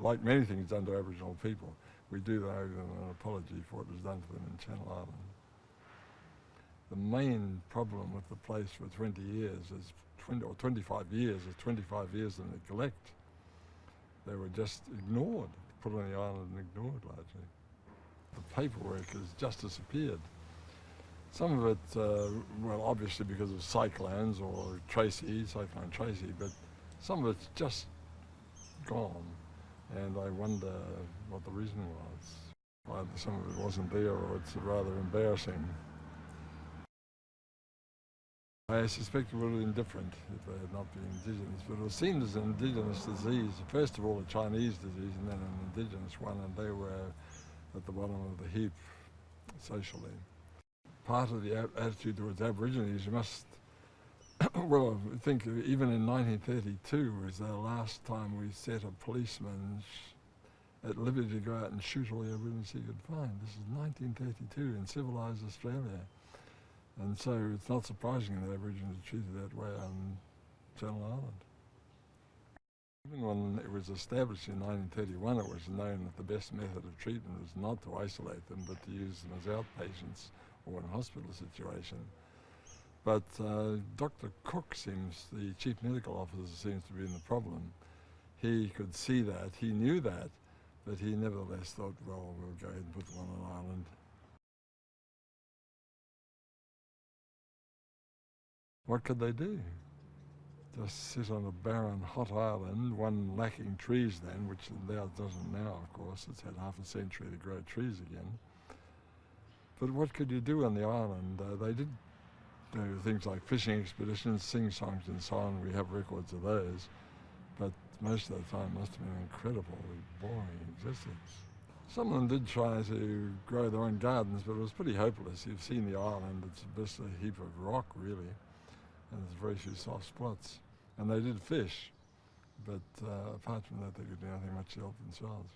like many things done to Aboriginal people, we do owe them an apology for what was done to them in Channel Island. The main problem with the place for 20 years is 25 years of neglect. They were just ignored, put on the island and ignored largely. The paperwork has just disappeared. Some of it, well, obviously because of cyclones or Cyclone Tracy, but some of it's just gone. And I wonder what the reason was. Either some of it wasn't there or it's rather embarrassing. I suspect it would have been different if they had not been indigenous, but it was seen as an indigenous disease. First of all, a Chinese disease and then an indigenous one, and they were at the bottom of the heap socially. Part of the attitude towards Aborigines, you must, well, I think even in 1932 was the last time we set a policeman at liberty to go out and shoot all the Aborigines he could find. This is 1932 in civilised Australia. And so it's not surprising that Aborigines are treated that way on Channel Island. Even when it was established in 1931, it was known that the best method of treatment was not to isolate them, but to use them as outpatients or in a hospital situation. But Dr. Cook the chief medical officer, seems to be in the problem. He could see that, he knew that, but he nevertheless thought, well, we'll go ahead and put them on an island. What could they do? Just sit on a barren, hot island, one lacking trees then, which now doesn't now, of course. It's had half a century to grow trees again. But what could you do on the island? They did do things like fishing expeditions, sing songs and so on. We have records of those. But most of the time it must have been an incredibly boring existence. Some of them did try to grow their own gardens, but it was pretty hopeless. You've seen the island, it's just a heap of rock, really. And there's very few soft spots. And they did fish, but apart from that they could do nothing much to help themselves.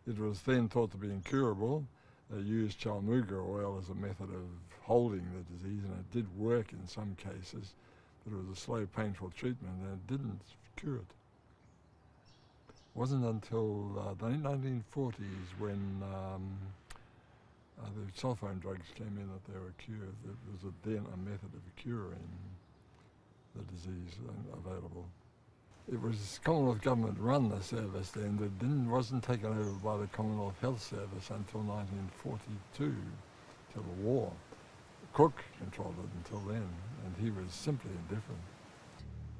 It was then thought to be incurable. They used chalmuga oil as a method of holding the disease, and it did work in some cases, but it was a slow, painful treatment, and it didn't cure it. It wasn't until the 1940s when the sulphone drugs came in that they were cured. There was then a method of curing the disease available. It was Commonwealth government run the service then, that wasn't taken over by the Commonwealth Health Service until 1942, till the war. Cook controlled it until then, and he was simply indifferent.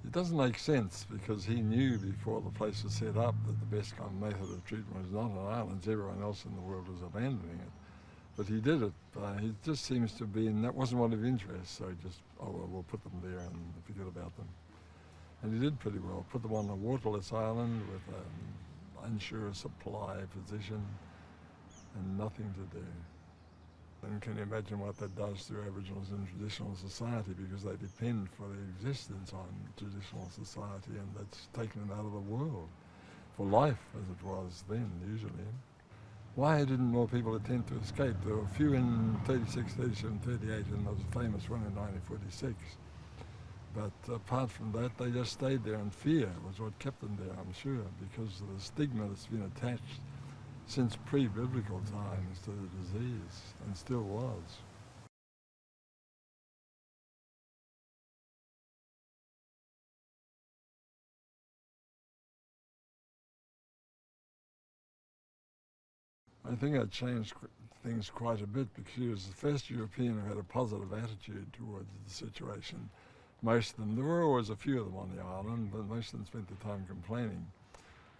It doesn't make sense because he knew before the place was set up that the best kind of method of treatment was not on islands. Everyone else in the world was abandoning it. But he did it. He just seems to be, and that wasn't one of interest, so he just, oh well, we'll put them there and forget about them. And he did pretty well. Put them on a waterless island with an unsure supply position and nothing to do. And can you imagine what that does to Aboriginals in traditional society, because they depend for their existence on traditional society, and that's taken them out of the world for life as it was then usually. Why didn't more people attempt to escape? There were a few in 36, 37, 38, and there was a famous one in 1946. But apart from that, they just stayed there, and fear was what kept them there, I'm sure, because of the stigma that's been attached since pre-biblical times to the disease, and still was. I think that changed things quite a bit, because he was the first European who had a positive attitude towards the situation. Most of them, there were always a few of them on the island, but most of them spent the time complaining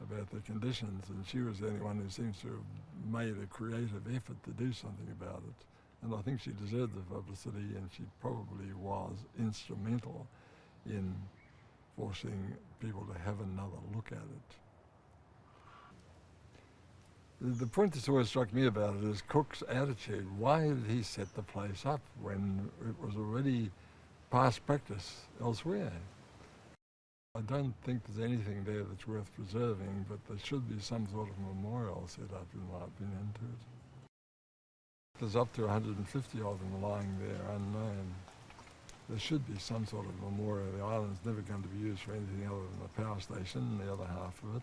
about the conditions, and she was the only one who seems to have made a creative effort to do something about it. And I think she deserved the publicity, and she probably was instrumental in forcing people to have another look at it. The point that's always struck me about it is Cook's attitude. Why did he set the place up when it was already past practice elsewhere? I don't think there's anything there that's worth preserving, but there should be some sort of memorial set up, in my opinion, to it. There's up to 150 of them lying there unknown. There should be some sort of memorial. The island's never going to be used for anything other than the power station and the other half of it.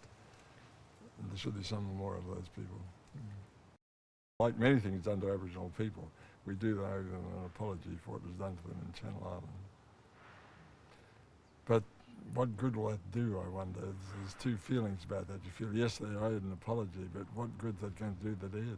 And there should be some more of those people. Like many things done to Aboriginal people, we do owe them an apology for what was done to them in Channel Island. But what good will that do, I wonder? There's two feelings about that. You feel, yes, they owed an apology, but what good's that going to do the dead?